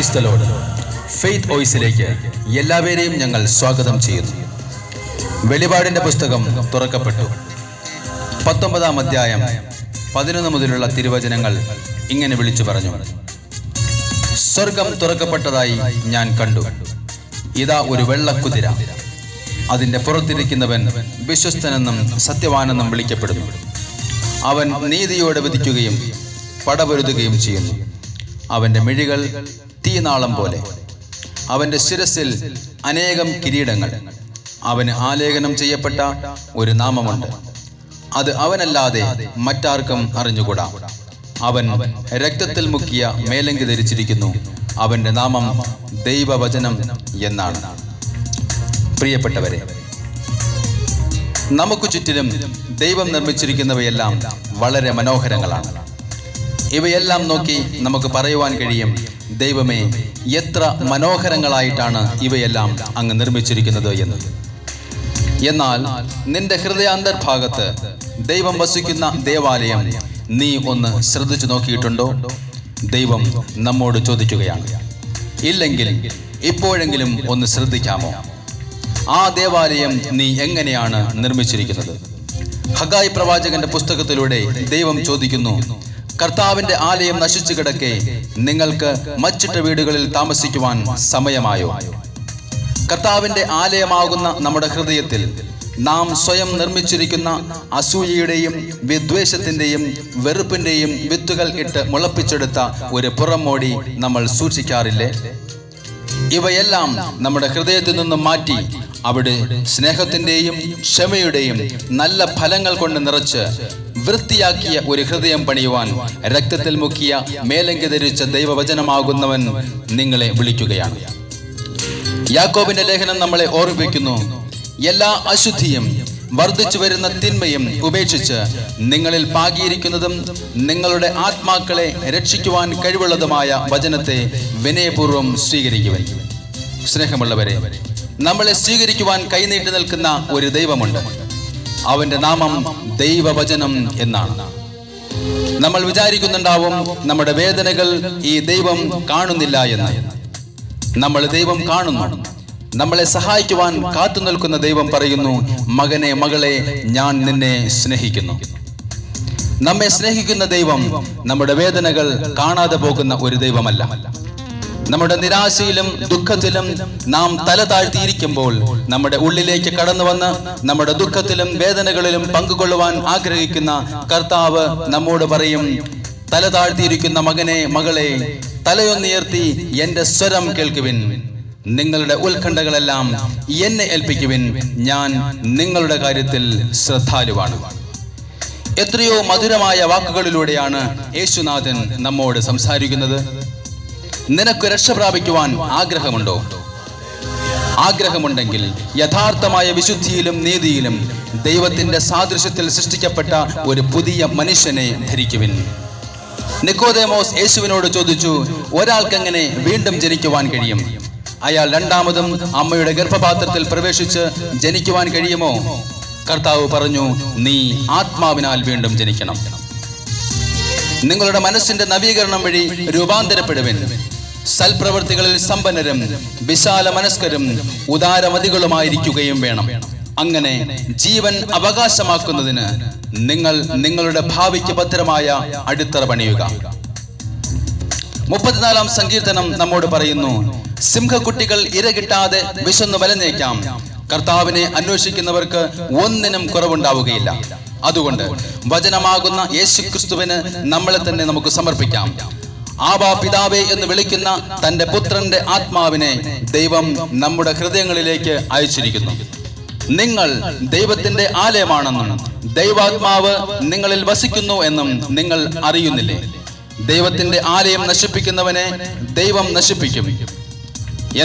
Praise the Lord. Faith വോയിസിലേക്ക് എല്ലാവരെയും ഞങ്ങൾ സ്വാഗതം ചെയ്യുന്നു. വെളിപാടിന്റെ പുസ്തകം തുറക്കപ്പെട്ടു. 19-ാം അധ്യായം 11 മുതലുള്ള തിരുവചനങ്ങൾ ഇങ്ങനെ വിളിച്ചു പറഞ്ഞു: സ്വർഗം തുറക്കപ്പെട്ടതായി ഞാൻ കണ്ടു. ഇതാ ഒരു വെള്ളക്കുതിര. അതിന്റെ പുറത്തിരിക്കുന്നവൻ വിശ്വസ്തനെന്നും സത്യവാനെന്നും വിളിക്കപ്പെടുന്നു. അവൻ നീതിയോടെ വിധിക്കുകയും പടപൊരുതുകയും ചെയ്യുന്നു. അവന്റെ മിഴികൾ തീനാളം പോലെ. അവന്റെ ശിരസിൽ അനേകം കിരീടങ്ങൾ. അവന് ആലേഖനം ചെയ്യപ്പെട്ട ഒരു നാമമുണ്ട്. അത് അവനല്ലാതെ മറ്റാർക്കും അറിഞ്ഞുകൂടാ. അവൻ രക്തത്തിൽ മുക്കിയ മേലങ്കി ധരിച്ചിരിക്കുന്നു. അവന്റെ നാമം ദൈവവചനം എന്നാണ്. പ്രിയപ്പെട്ടവരെ, നമുക്ക് ചുറ്റിലും ദൈവം നിർമ്മിച്ചിരിക്കുന്നവയെല്ലാം വളരെ മനോഹരങ്ങളാണ്. ഇവയെല്ലാം നോക്കി നമുക്ക് പറയുവാൻ കഴിയും, ദൈവമേ, എത്ര മനോഹരങ്ങളായിട്ടാണ് ഇവയെല്ലാം അങ്ങ് നിർമ്മിച്ചിരിക്കുന്നത് എന്ന്. എന്നാൽ നിന്റെ ഹൃദയാന്തർഭാഗത്ത് ദൈവം വസിക്കുന്ന ദേവാലയം നീ ഒന്ന് ശ്രദ്ധിച്ചു നോക്കിയിട്ടുണ്ടോ? ദൈവം നമ്മോട് ചോദിക്കുകയാണ്. ഇല്ലെങ്കിൽ ഇപ്പോഴെങ്കിലും ഒന്ന് ശ്രദ്ധിക്കാമോ? ആ ദേവാലയം നീ എങ്ങനെയാണ് നിർമ്മിച്ചിരിക്കുന്നത്? ഹഗായി പ്രവാചകന്റെ പുസ്തകത്തിലൂടെ ദൈവം ചോദിക്കുന്നു, കർത്താവിന്റെ ആലയം നശിച്ചു കിടക്കെ നിങ്ങൾക്ക് മച്ചിട്ട വീടുകളിൽ താമസിക്കുവാൻ സമയമായോ? കർത്താവിന്റെ ആലയമാകുന്ന നമ്മുടെ ഹൃദയത്തിൽ നാം സ്വയം നിർമ്മിച്ചിരിക്കുന്ന അസൂയയുടെയും വിദ്വേഷത്തിന്റെയും വെറുപ്പിന്റെയും വിത്തുകൾ ഇട്ട് മുളപ്പിച്ചെടുത്ത ഒരു പുറമോടി നമ്മൾ സൂക്ഷിക്കാറില്ലേ? ഇവയെല്ലാം നമ്മുടെ ഹൃദയത്തിൽ നിന്നും മാറ്റി അവിടെ സ്നേഹത്തിന്റെയും ക്ഷമയുടെയും നല്ല ഫലങ്ങൾ കൊണ്ട് നിറച്ച് വൃത്തിയാക്കിയ ഒരു ഹൃദയം പണിയുവാൻ രക്തത്തിൽ മുക്കിയ മേലങ്കി ധരിച്ച ദൈവവചനമാകുന്നവൻ നിങ്ങളെ വിളിക്കുകയാണ്. യാക്കോബിന്റെ ലേഖനം നമ്മളെ ഓർമ്മിപ്പിക്കുന്നു, എല്ലാ അശുദ്ധിയും വർദ്ധിച്ചു വരുന്ന തിന്മയും ഉപേക്ഷിച്ച് നിങ്ങളിൽ പാകിയിരിക്കുന്നതും നിങ്ങളുടെ ആത്മാക്കളെ രക്ഷിക്കുവാൻ കഴിവുള്ളതുമായ വചനത്തെ വിനയപൂർവ്വം സ്വീകരിക്കുവാൻ. സ്നേഹമുള്ളവരെ, നമ്മളെ സ്വീകരിക്കുവാൻ കൈനീട്ടി നിൽക്കുന്ന ഒരു ദൈവമുണ്ട്. അവന്റെ നാമം ദൈവവചനം എന്നാണ്. നമ്മൾ വിചാരിക്കുന്നുണ്ടാവും നമ്മുടെ വേദനകൾ ഈ ദൈവം കാണുന്നില്ല എന്ന്. നമ്മൾ ദൈവം കാണുന്നു. നമ്മളെ സഹായിക്കുവാൻ കാത്തു നിൽക്കുന്ന ദൈവം പറയുന്നു, മകനെ, മകളെ, ഞാൻ നിന്നെ സ്നേഹിക്കുന്നു. നമ്മെ സ്നേഹിക്കുന്ന ദൈവം നമ്മുടെ വേദനകൾ കാണാതെ പോകുന്ന ഒരു ദൈവമല്ല. നമ്മുടെ നിരാശയിലും ദുഃഖത്തിലും നാം തല താഴ്ത്തിയിരിക്കുമ്പോൾ നമ്മുടെ ഉള്ളിലേക്ക് കടന്നു വന്ന് നമ്മുടെ ദുഃഖത്തിലും വേദനകളിലും പങ്കുകൊള്ളുവാൻ ആഗ്രഹിക്കുന്ന കർത്താവ് നമ്മോട് പറയും, തല താഴ്ത്തിയിരിക്കുന്ന മകനെ, മകളെ, തലയൊന്നുയർത്തി എന്റെ സ്വരം കേൾക്കുവിൻ. നിങ്ങളുടെ ഉത്കണ്ഠകളെല്ലാം എന്നെ ഏൽപ്പിക്കുവിൻ. ഞാൻ നിങ്ങളുടെ കാര്യത്തിൽ ശ്രദ്ധാലുവാണ്. എത്രയോ മധുരമായ വാക്കുകളിലൂടെയാണ് യേശുനാഥൻ നമ്മോട് സംസാരിക്കുന്നത്. നിനക്ക് രക്ഷ പ്രാപിക്കുവാൻ ആഗ്രഹമുണ്ടോ? ആഗ്രഹമുണ്ടെങ്കിൽ യഥാർത്ഥമായ വിശുദ്ധിയിലും നീതിയിലും ദൈവത്തിന്റെ സാദൃശ്യത്തിൽ സൃഷ്ടിക്കപ്പെട്ട ഒരു പുതിയ മനുഷ്യനെ ധരിക്കുവിൻ. നിക്കോദേമോസ് യേശുവിനോട് ചോദിച്ചു, ഒരാൾക്കെങ്ങനെ വീണ്ടും ജനിക്കുവാൻ കഴിയും? അയാൾ രണ്ടാമതും അമ്മയുടെ ഗർഭപാത്രത്തിൽ പ്രവേശിച്ച് ജനിക്കുവാൻ കഴിയുമോ? കർത്താവ് പറഞ്ഞു, നീ ആത്മാവിനാൽ വീണ്ടും ജനിക്കണം. നിങ്ങളുടെ മനസ്സിന്റെ നവീകരണം വഴി രൂപാന്തരപ്പെടുവിൻ. സൽപ്രവൃത്തികളിൽ സമ്പന്നരും വിശാല മനസ്കരും ഉദാരമതികളുമായിരിക്കുകയും വേണം. അങ്ങനെ ജീവൻ അവകാശമാക്കുന്നതിന് നിങ്ങൾ നിങ്ങളുടെ ഭാവിക്ക് ഭദ്രമായ അടിത്തറ പണിയുക. 34-ാം സങ്കീർത്തനം നമ്മോട് പറയുന്നു, സിംഹക്കുട്ടികൾ ഇര കിട്ടാതെ വിശന്നു വലഞ്ഞേക്കാം. കർത്താവിനെ അന്വേഷിക്കുന്നവർക്ക് ഒന്നിനും കുറവുണ്ടാവുകയില്ല. അതുകൊണ്ട് വചനമാകുന്ന യേശുക്രിസ്തുവിന് നമ്മളെ തന്നെ നമുക്ക് സമർപ്പിക്കാം. ആബാ പിതാവേ എന്ന് വിളിക്കുന്ന തന്റെ പുത്രന്റെ ആത്മാവിനെ ദൈവം നമ്മുടെ ഹൃദയങ്ങളിലേക്ക് അയച്ചിരിക്കുന്നു. നിങ്ങൾ ദൈവത്തിന്റെ ആലയമാണെന്നും ദൈവാത്മാവ് നിങ്ങളിൽ വസിക്കുന്നു എന്നും നിങ്ങൾ അറിയുന്നില്ലേ? ദൈവത്തിന്റെ ആലയം നശിപ്പിക്കുന്നവനെ ദൈവം നശിപ്പിക്കും.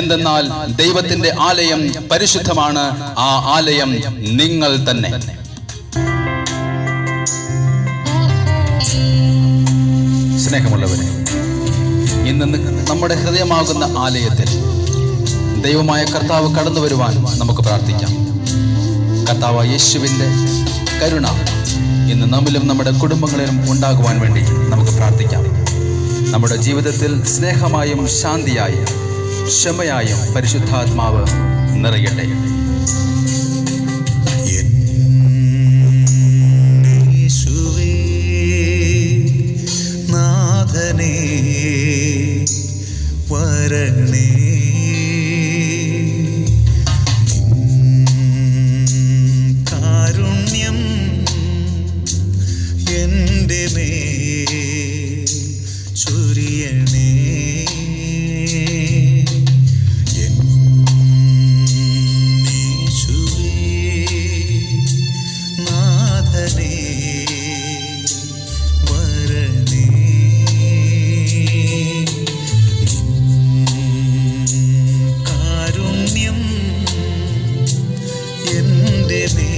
എന്തെന്നാൽ ദൈവത്തിന്റെ ആലയം പരിശുദ്ധമാണ്. ആ ആലയം നിങ്ങൾ തന്നെ. സ്നേഹമുള്ളവരെ, ഇന്ന് നമ്മുടെ ഹൃദയമാകുന്ന ആലയത്തിൽ ദൈവമായ കർത്താവ് കടന്നു വരുവാൻ നമുക്ക് പ്രാർത്ഥിക്കാം. കർത്താവ് യേശുവിന്റെ കരുണ ഇന്ന് നമ്മിലും നമ്മുടെ കുടുംബങ്ങളിലും ഉണ്ടാകുവാൻ വേണ്ടി നമുക്ക് പ്രാർത്ഥിക്കാം. നമ്മുടെ ജീവിതത്തിൽ സ്നേഹമായും ശാന്തിയായും ക്ഷമയായും പരിശുദ്ധാത്മാവ് നിറയട്ടെ. വരണേ കാരുണ്യം എൻ്റെ മേൽ ചൊരിയണേ. യേശുവേ നാഥനേ വരണേ. എൻ്റെ മേൽ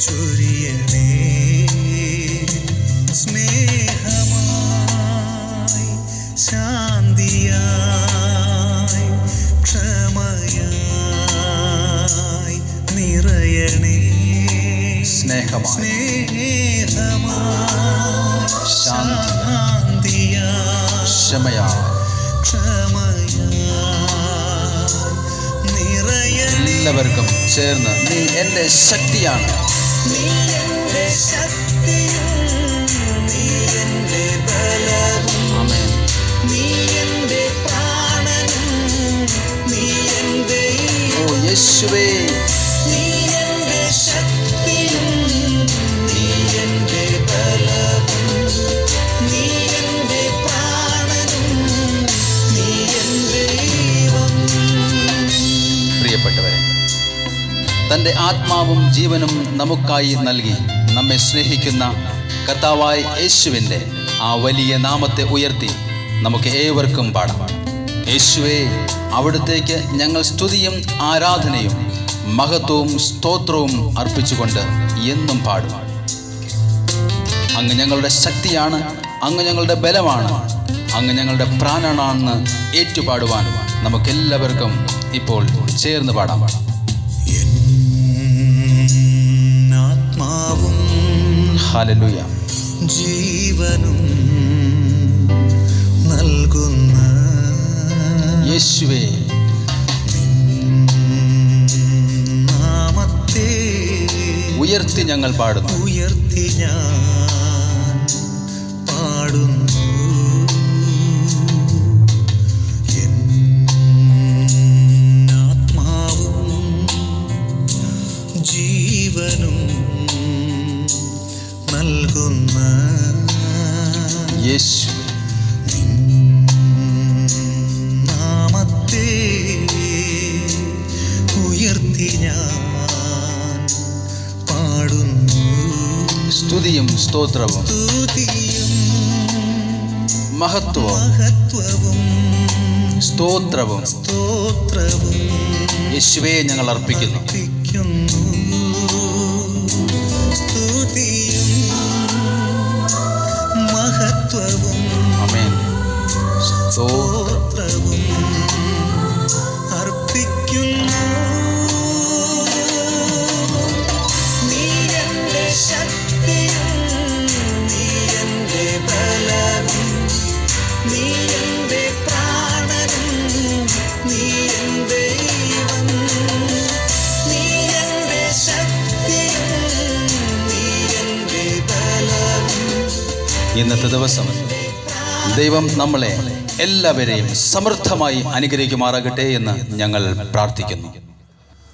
ചൊരിയണേ. സ്നേഹമായി ശാന്തിയായി ക്ഷമയായി നിറയണേ. സ്നേഹമായി ശാന്തിയായി ക്ഷമയായി എല്ലാവർക്കും ചേർന്ന് നീ എൻ്റെ ശക്തിയാണ്, നീ എൻ്റെ ശക്തിയും നീ എൻ്റെ ബലവും, ആമേൻ. നീ എൻ്റെ പ്രാണനും നീ എൻ്റെ ഓ യേശുവേ, നീ എൻ്റെ ശക്തിയും നീ എൻ്റെ ബലവും, നീ എൻ്റെ പ്രാണനും നീ എൻ്റെ ദൈവം. പ്രിയപ്പെട്ടവരെ, തൻ്റെ ആത്മാവും ജീവനും നമുക്കായി നൽകി നമ്മെ സ്നേഹിക്കുന്ന കർത്താവായ യേശുവിൻ്റെ ആ വലിയ നാമത്തെ ഉയർത്തി നമുക്ക് ഏവർക്കും പാടാം. യേശുവേ, അവിടുത്തേക്ക് ഞങ്ങൾ സ്തുതിയും ആരാധനയും മഹത്വവും സ്തോത്രവും അർപ്പിച്ചുകൊണ്ട് എന്നും പാടും. അങ്ങ് ഞങ്ങളുടെ ശക്തിയാണ്, അങ്ങ് ഞങ്ങളുടെ ബലമാണ്, അങ്ങ് ഞങ്ങളുടെ പ്രാണനാണെന്ന് ഏറ്റുപാടുവാൻ നമുക്കെല്ലാവർക്കും ഇപ്പോൾ ചേർന്ന് പാടാം. ആത്മാവും ഹല്ലേലൂയ. ജീവനും നൽകുന്ന യേശുവേ, നാമത്തെ ഉയർത്തി ഞങ്ങൾ പാടുന്നു. ഉയർത്തി ഞാൻ പാടുന്നു. ആത്മാവും ജീവനും നൽകുന്ന യേശു, നാമത്തെ ഉയർത്തി ഞാൻ പാടുന്നു. സ്തുതിയും സ്തോത്രവും സ്തുതിയും മഹത്വവും മഹത്വവും സ്തോത്രവും സ്തോത്രവും യേശുവേ ഞങ്ങൾ അർപ്പിക്കുന്നു. അർപ്പിക്കുന്നു. സ്തുതിയും മഹത്വവും ആമേൻ. സ്തോത്രം. സ്തോത്രവും അർപ്പിക്കുന്നു. നീ എൻ്റെ ശക്തിയും നീ എൻ്റെ ബലവും, നീ എൻ്റെ പ്രാണനും നീ എൻ്റെ ദൈവം, നീ എൻ്റെ ശക്തിയും നീ എൻ്റെ ബലവും. ഇന്നത്തെ ദിവസം ദൈവം നമ്മളെ എല്ലാവരെയും സമൃദ്ധമായി അനുഗ്രഹിക്കുമാറാകട്ടെ എന്ന് ഞങ്ങൾ പ്രാർത്ഥിക്കുന്നു.